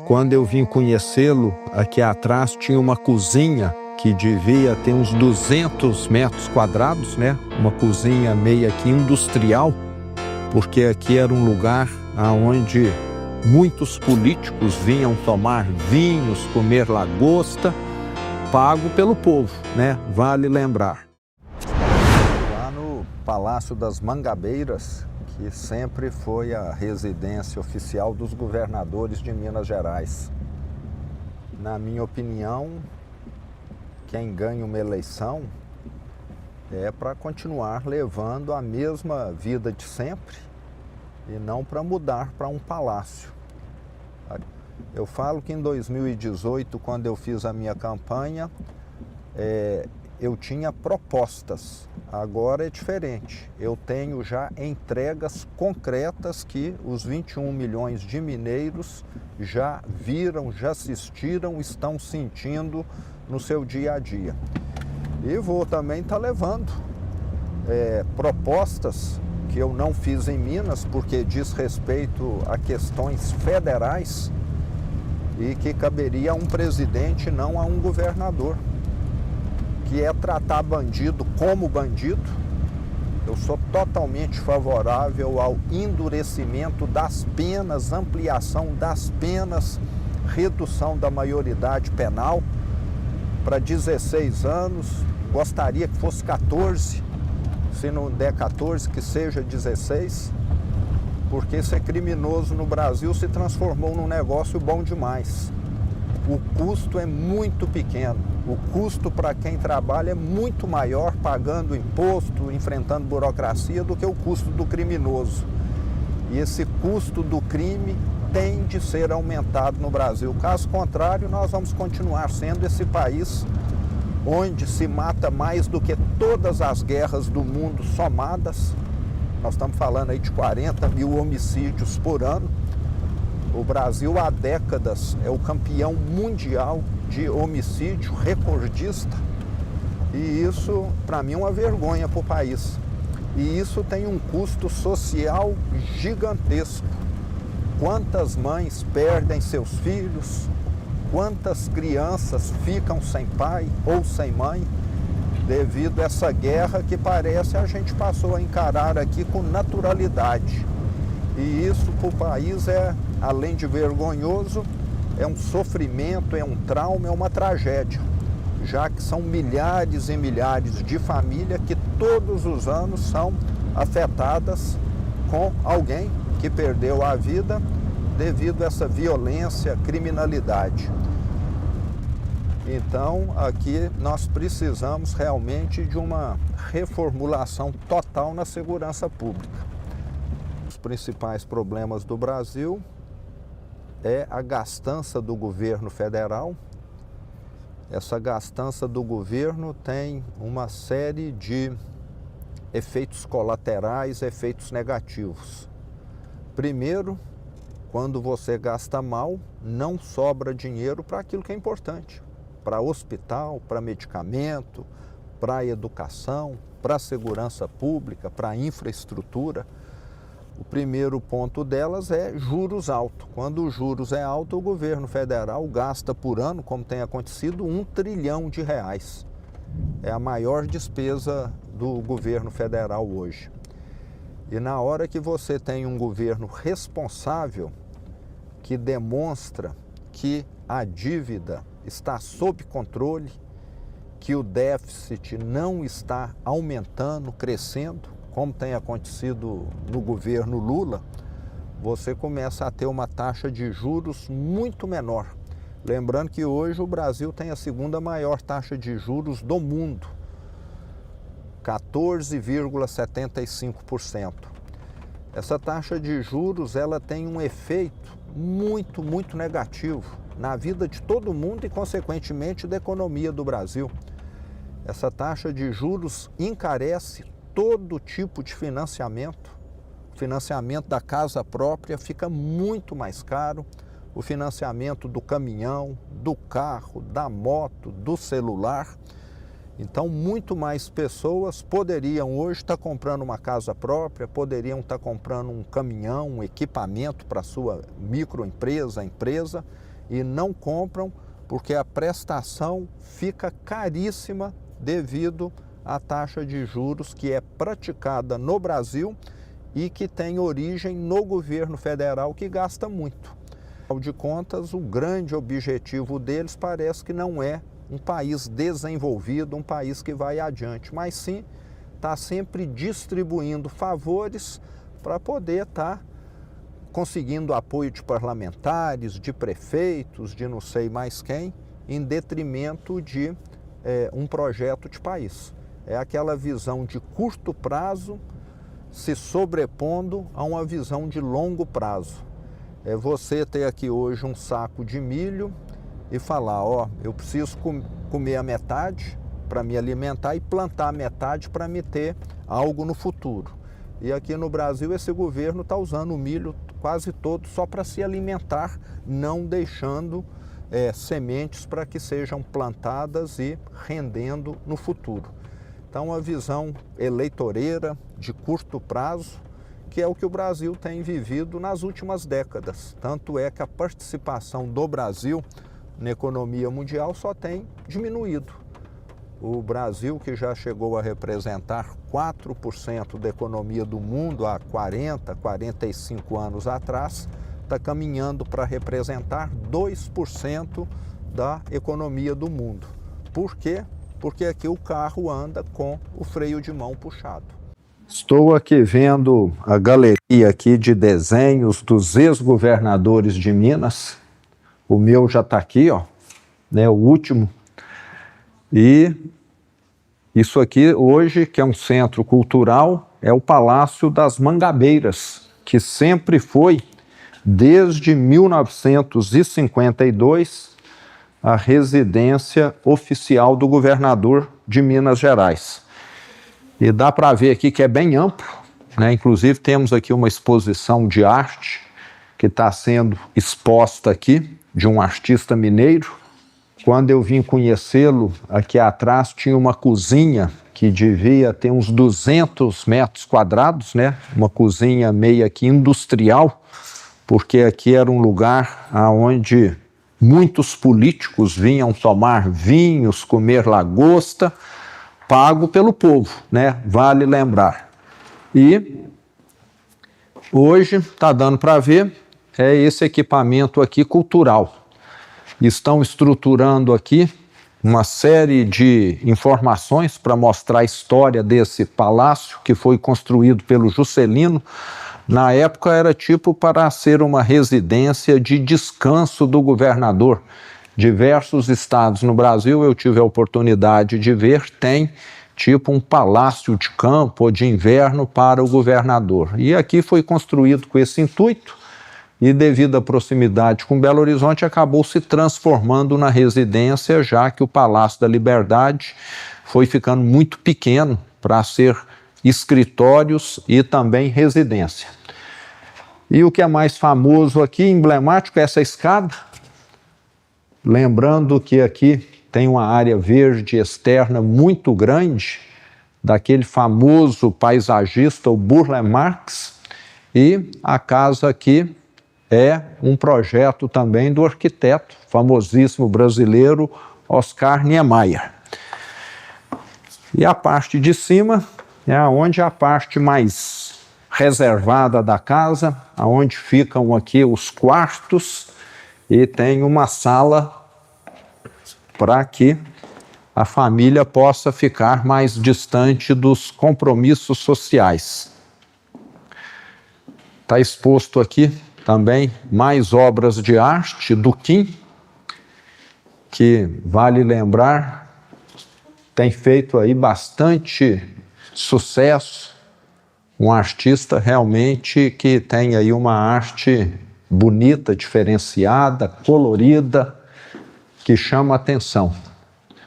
Quando eu vim conhecê-lo, aqui atrás tinha uma cozinha que devia ter uns 200 metros quadrados, né? Uma cozinha meio que industrial, porque aqui era um lugar onde muitos políticos vinham tomar vinhos, comer lagosta, pago pelo povo, né? Vale lembrar. Lá no Palácio das Mangabeiras, que sempre foi a residência oficial dos governadores de Minas Gerais. Na minha opinião, quem ganha uma eleição é para continuar levando a mesma vida de sempre e não para mudar para um palácio. Eu falo que em 2018, quando eu fiz a minha campanha, eu tinha propostas. Agora é diferente. Eu tenho já entregas concretas que os 21 milhões de mineiros já viram, já assistiram, estão sentindo no seu dia a dia. E vou também estar levando propostas que eu não fiz em Minas, porque diz respeito a questões federais e que caberia a um presidente, não a um governador, que é tratar bandido como bandido. Eu sou totalmente favorável ao endurecimento das penas, ampliação das penas, redução da maioridade penal para 16 anos, gostaria que fosse 14, se não der 14, que seja 16, porque ser criminoso no Brasil se transformou num negócio bom demais. O custo é muito pequeno, o custo para quem trabalha é muito maior, pagando imposto, enfrentando burocracia, do que o custo do criminoso. E esse custo do crime tem de ser aumentado no Brasil. Caso contrário, nós vamos continuar sendo esse país onde se mata mais do que todas as guerras do mundo somadas. Nós estamos falando aí de 40 mil homicídios por ano. O Brasil, há décadas, é o campeão mundial de homicídio, recordista. E isso, para mim, é uma vergonha para o país. E isso tem um custo social gigantesco. Quantas mães perdem seus filhos? Quantas crianças ficam sem pai ou sem mãe devido a essa guerra que parece a gente passou a encarar aqui com naturalidade. E isso para o país além de vergonhoso, é um sofrimento, é um trauma, é uma tragédia, já que são milhares e milhares de famílias que todos os anos são afetadas com alguém que perdeu a vida devido a essa violência, criminalidade. Então, aqui nós precisamos realmente de uma reformulação total na segurança pública. Os principais problemas do Brasil é a gastança do governo federal. Essa gastança do governo tem uma série de efeitos colaterais, efeitos negativos. Primeiro, quando você gasta mal, não sobra dinheiro para aquilo que é importante. Para hospital, para medicamento, para educação, para segurança pública, para infraestrutura. O primeiro ponto delas é juros altos. Quando os juros é alto, o governo federal gasta por ano, como tem acontecido, R$1 trilhão. É a maior despesa do governo federal hoje. E na hora que você tem um governo responsável, que demonstra que a dívida está sob controle, que o déficit não está aumentando, crescendo, como tem acontecido no governo Lula, você começa a ter uma taxa de juros muito menor. Lembrando que hoje o Brasil tem a segunda maior taxa de juros do mundo, 14,75%. Essa taxa de juros ela tem um efeito muito, muito negativo na vida de todo mundo e, consequentemente, da economia do Brasil. Essa taxa de juros encarece todo tipo de financiamento. O financiamento da casa própria fica muito mais caro. O financiamento do caminhão, do carro, da moto, do celular. Então, muito mais pessoas poderiam hoje estar comprando uma casa própria, poderiam estar comprando um caminhão, um equipamento para a sua microempresa, empresa, e não compram porque a prestação fica caríssima devido à taxa de juros que é praticada no Brasil e que tem origem no governo federal, que gasta muito. Afinal de contas, o grande objetivo deles parece que não é um país desenvolvido, um país que vai adiante, mas sim está sempre distribuindo favores para poder estar conseguindo apoio de parlamentares, de prefeitos, de não sei mais quem, em detrimento de um projeto de país. É aquela visão de curto prazo se sobrepondo a uma visão de longo prazo. É você ter aqui hoje um saco de milho e falar, ó, eu preciso comer a metade para me alimentar e plantar a metade para me ter algo no futuro. E aqui no Brasil esse governo está usando o milho quase todo só para se alimentar, não deixando sementes para que sejam plantadas e rendendo no futuro. Então, uma visão eleitoreira de curto prazo, que é o que o Brasil tem vivido nas últimas décadas. Tanto é que a participação do Brasil na economia mundial só tem diminuído. O Brasil, que já chegou a representar 4% da economia do mundo há 40, 45 anos atrás, está caminhando para representar 2% da economia do mundo. Por quê? Porque aqui o carro anda com o freio de mão puxado. Estou aqui vendo a galeria aqui de desenhos dos ex-governadores de Minas. O meu já está aqui, ó, né, o último. E isso aqui hoje, que é um centro cultural, é o Palácio das Mangabeiras, que sempre foi, desde 1952, a residência oficial do governador de Minas Gerais. E dá para ver aqui que é bem amplo, né? Inclusive temos aqui uma exposição de arte que está sendo exposta aqui, de um artista mineiro. Quando eu vim conhecê-lo, aqui atrás tinha uma cozinha que devia ter uns 200 metros quadrados, né? Uma cozinha meio que industrial, porque aqui era um lugar onde muitos políticos vinham tomar vinhos, comer lagosta, pago pelo povo, né? Vale lembrar. E hoje está dando para ver esse equipamento aqui cultural. Estão estruturando aqui uma série de informações para mostrar a história desse palácio que foi construído pelo Juscelino. Na época era tipo para ser uma residência de descanso do governador. Diversos estados no Brasil, eu tive a oportunidade de ver, tem tipo um palácio de campo ou de inverno para o governador. E aqui foi construído com esse intuito e, devido à proximidade com Belo Horizonte, acabou se transformando na residência, já que o Palácio da Liberdade foi ficando muito pequeno para ser escritórios e também residência. E o que é mais famoso aqui, emblemático, é essa escada. Lembrando que aqui tem uma área verde externa muito grande, daquele famoso paisagista, o Burle Marx, e a casa aqui é um projeto também do arquiteto famosíssimo brasileiro Oscar Niemeyer. E a parte de cima é onde a parte mais reservada da casa, onde ficam aqui os quartos, e tem uma sala para que a família possa ficar mais distante dos compromissos sociais. Está exposto aqui também mais obras de arte do Kim, que, vale lembrar, tem feito aí bastante sucesso, um artista realmente que tem aí uma arte bonita, diferenciada, colorida, que chama atenção.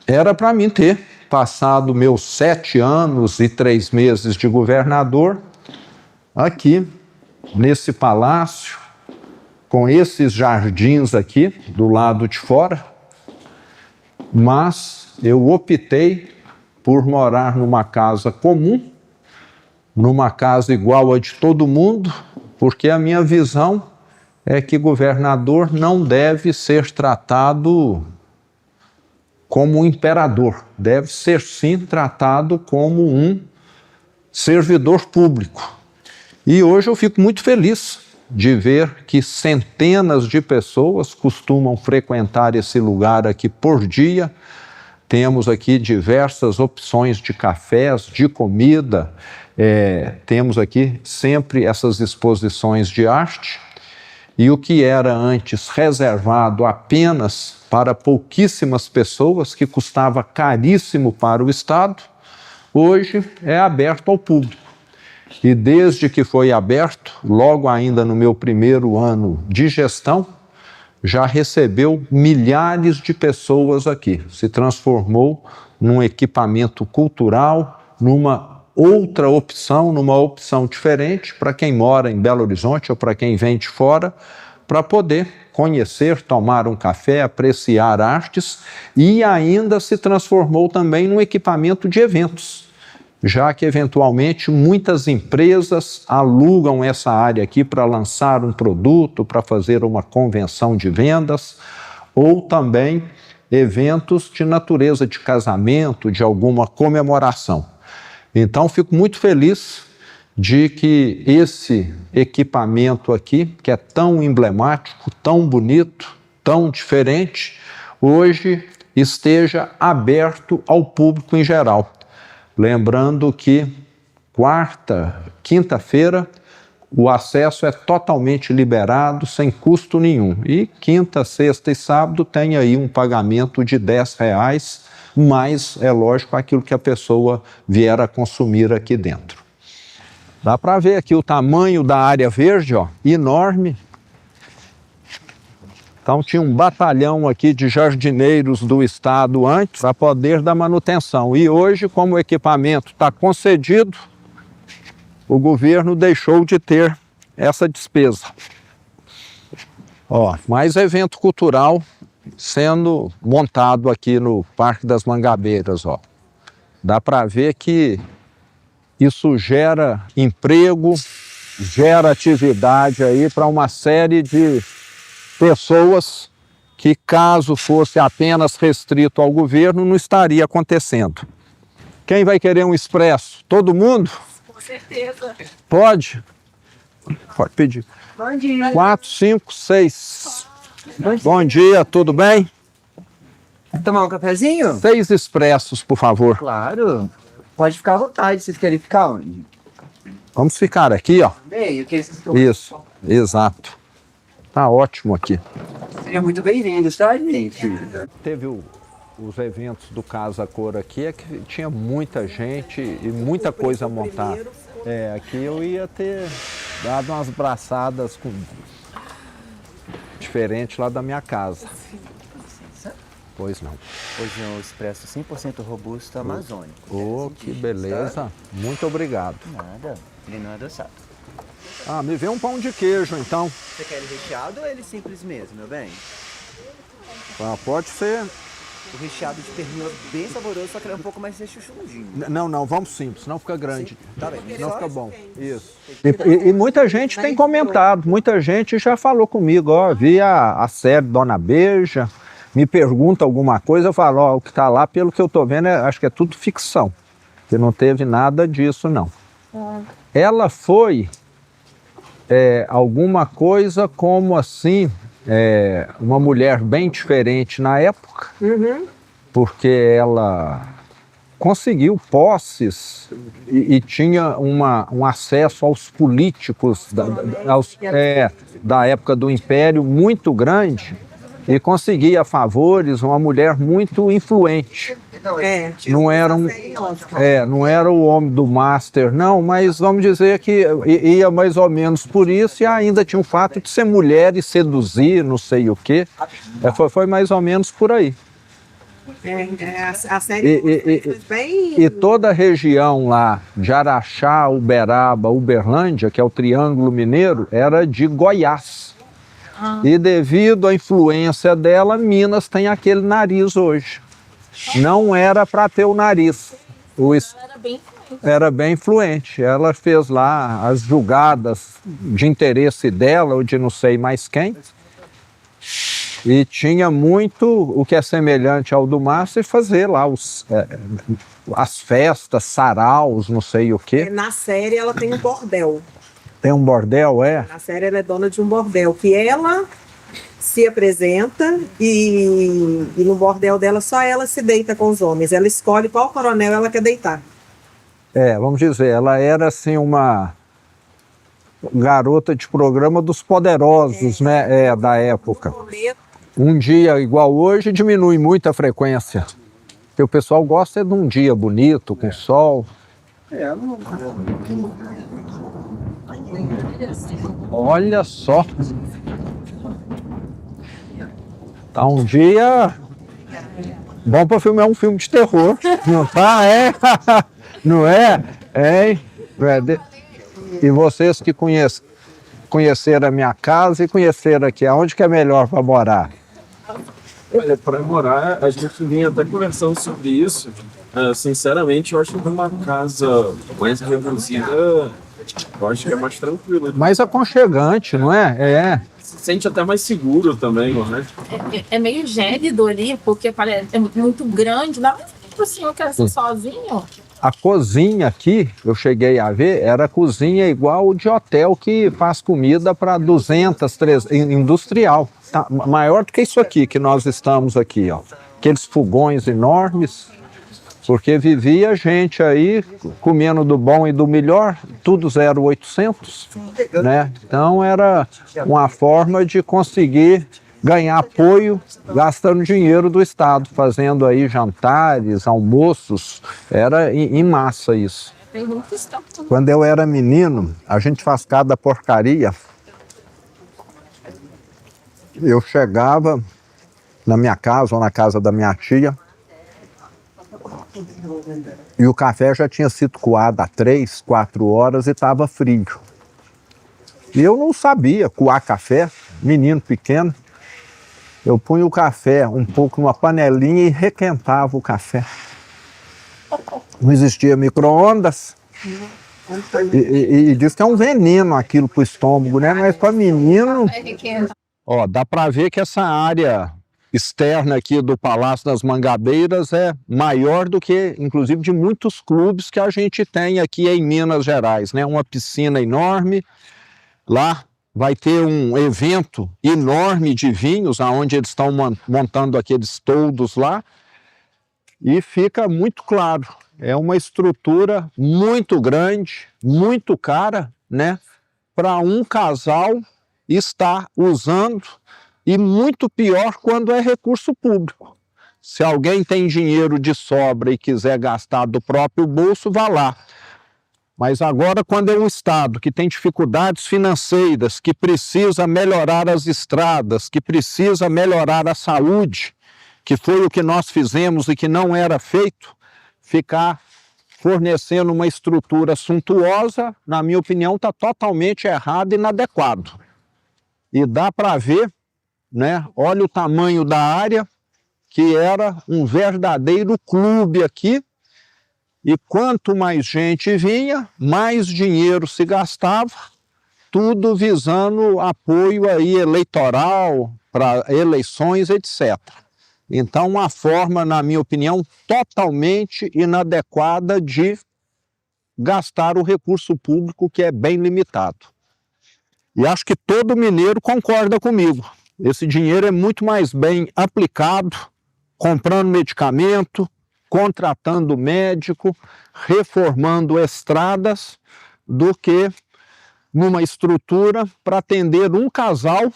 Era para mim ter passado meus 7 anos e 3 meses de governador aqui, nesse palácio, com esses jardins aqui do lado de fora, mas eu optei por morar numa casa comum, numa casa igual a de todo mundo, porque a minha visão é que governador não deve ser tratado como um imperador, deve ser sim tratado como um servidor público. E hoje eu fico muito feliz de ver que centenas de pessoas costumam frequentar esse lugar aqui por dia. Temos aqui diversas opções de cafés, de comida, temos aqui sempre essas exposições de arte. E o que era antes reservado apenas para pouquíssimas pessoas, que custava caríssimo para o Estado, hoje é aberto ao público. E desde que foi aberto, logo ainda no meu primeiro ano de gestão, já recebeu milhares de pessoas aqui. Se transformou num equipamento cultural, numa outra opção, numa opção diferente para quem mora em Belo Horizonte ou para quem vem de fora, para poder conhecer, tomar um café, apreciar artes, e ainda se transformou também num equipamento de eventos, já que eventualmente muitas empresas alugam essa área aqui para lançar um produto, para fazer uma convenção de vendas, ou também eventos de natureza de casamento, de alguma comemoração. Então, fico muito feliz de que esse equipamento aqui, que é tão emblemático, tão bonito, tão diferente, hoje esteja aberto ao público em geral. Lembrando que quinta-feira, o acesso é totalmente liberado, sem custo nenhum. E quinta, sexta e sábado tem aí um pagamento de R$10, mas é lógico aquilo que a pessoa vier a consumir aqui dentro. Dá para ver aqui o tamanho da área verde, ó, enorme. Então tinha um batalhão aqui de jardineiros do estado antes para poder dar manutenção. E hoje, como o equipamento está concedido, o governo deixou de ter essa despesa. Ó, mais evento cultural sendo montado aqui no Parque das Mangabeiras, ó. Dá para ver que isso gera emprego, gera atividade aí para uma série de pessoas que, caso fosse apenas restrito ao governo, não estaria acontecendo. Quem vai querer um expresso? Todo mundo? Com certeza. Pode? Pode pedir. Bom dia. 4, 5, 6. Bom dia, tudo bem? Tomar um cafezinho? 6 expressos, por favor. Claro. Pode ficar à vontade. Vocês querem ficar onde? Vamos ficar aqui, ó. Bem, eu queria que Isso, exato. Tá ótimo aqui. Sejam muito bem-vindos, tá, gente? Teve os eventos do Casa Cor aqui, é que tinha muita gente e muita coisa montada. Aqui eu ia ter dado umas braçadas diferente lá da minha casa. Pois não. Hoje é um expresso 100% robusto amazônico. Oh, que beleza. Muito obrigado. Nada, ele não é adoçado. Ah, me vê um pão de queijo, então. Você quer ele recheado ou ele simples mesmo, meu bem? Ah, pode ser. O recheado de pernil é bem saboroso, só que ele é um pouco mais rechuchudinho. Não, vamos simples, senão fica grande. Tá bem. Não fica bom. Isso. E muita gente tem comentado, muita gente já falou comigo, ó, vi a série Dona Beija, me pergunta alguma coisa, eu falo, ó, o que tá lá, pelo que eu tô vendo, acho que é tudo ficção, que não teve nada disso, não. Ela foi alguma coisa como assim, uma mulher bem diferente na época, porque ela conseguiu posses e tinha um acesso aos políticos da época do Império muito grande e conseguia favores, uma mulher muito influente. Não era o homem do master, não, mas vamos dizer que ia mais ou menos por isso, e ainda tinha o fato de ser mulher e seduzir, não sei o quê. Foi mais ou menos por aí. A série bem... E toda a região lá, de Araxá, Uberaba, Uberlândia, que é o Triângulo Mineiro, era de Goiás. E devido à influência dela, Minas tem aquele nariz hoje. Não era para ter o nariz. Era bem influente. Ela fez lá as julgadas de interesse dela ou de não sei mais quem. E tinha muito o que é semelhante ao do Márcio e fazer lá as festas, saraus, não sei o quê. Na série ela tem um bordel. Tem um bordel, é? Na série ela é dona de um bordel, que ela se apresenta e no bordel dela só ela se deita com os homens. Ela escolhe qual coronel ela quer deitar. Vamos dizer, ela era assim uma garota de programa dos poderosos, né? Da época. Um dia igual hoje diminui muito a frequência. Porque o pessoal gosta de um dia bonito, com sol. Olha só. Tá um dia bom para filmar um filme de terror. Não tá? Não é? E vocês que conheceram a minha casa e conheceram aqui, aonde que é melhor para morar? Olha, para morar, a gente vinha até conversando sobre isso. Sinceramente, eu acho que uma casa mais reduzida, eu acho que é mais tranquilo. Mais aconchegante, não é? Se sente até mais seguro também, não é? É meio gélido ali, porque parece é muito grande. Não, tipo assim, eu quero ser sozinho. A cozinha aqui, eu cheguei a ver, era cozinha igual de hotel que faz comida para 200, 300, industrial. Tá, maior do que isso aqui, que nós estamos aqui, ó. Aqueles fogões enormes, porque vivia gente aí comendo do bom e do melhor, tudo 0800, né? Então era uma forma de conseguir ganhar apoio gastando dinheiro do Estado, fazendo aí jantares, almoços, era em massa isso. Quando eu era menino, a gente faz cada porcaria. Eu chegava na minha casa ou na casa da minha tia e o café já tinha sido coado há 3, 4 horas e estava frio. E eu não sabia coar café, menino pequeno. Eu punha o café um pouco numa panelinha e requentava o café. Não existia micro-ondas. E diz que é um veneno aquilo para o estômago, né? Mas para menino... Ó, dá para ver que essa área externa aqui do Palácio das Mangabeiras é maior do que, inclusive, de muitos clubes que a gente tem aqui em Minas Gerais, né? Uma piscina enorme. Lá vai ter um evento enorme de vinhos, onde eles estão montando aqueles toldos lá. E fica muito claro, é uma estrutura muito grande, muito cara, né? Para um casal estar usando, e muito pior quando é recurso público. Se alguém tem dinheiro de sobra e quiser gastar do próprio bolso, vá lá. Mas agora, quando é um Estado que tem dificuldades financeiras, que precisa melhorar as estradas, que precisa melhorar a saúde, que foi o que nós fizemos e que não era feito, ficar fornecendo uma estrutura suntuosa, na minha opinião, está totalmente errado e inadequado. E dá para ver, né? Olha o tamanho da área, que era um verdadeiro clube aqui. E quanto mais gente vinha, mais dinheiro se gastava, tudo visando apoio aí eleitoral, para eleições, etc. Então, uma forma, na minha opinião, totalmente inadequada de gastar o recurso público, que é bem limitado. E acho que todo mineiro concorda comigo. Esse dinheiro é muito mais bem aplicado, comprando medicamento, contratando médico, reformando estradas, do que numa estrutura para atender um casal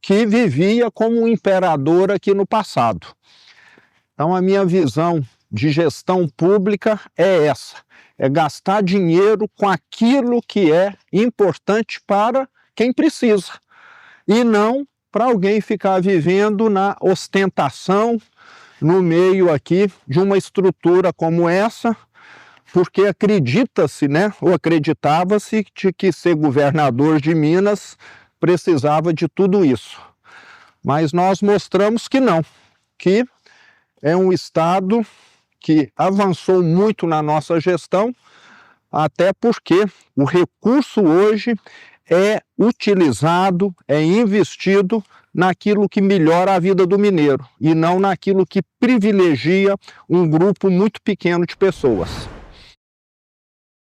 que vivia como um imperador aqui no passado. Então, a minha visão de gestão pública é essa: é gastar dinheiro com aquilo que é importante para quem precisa, e não para alguém ficar vivendo na ostentação no meio aqui de uma estrutura como essa, porque acredita-se, né, ou acreditava-se de que ser governador de Minas precisava de tudo isso. Mas nós mostramos que não, que é um Estado que avançou muito na nossa gestão, até porque o recurso hoje é utilizado, é investido naquilo que melhora a vida do mineiro e não naquilo que privilegia um grupo muito pequeno de pessoas.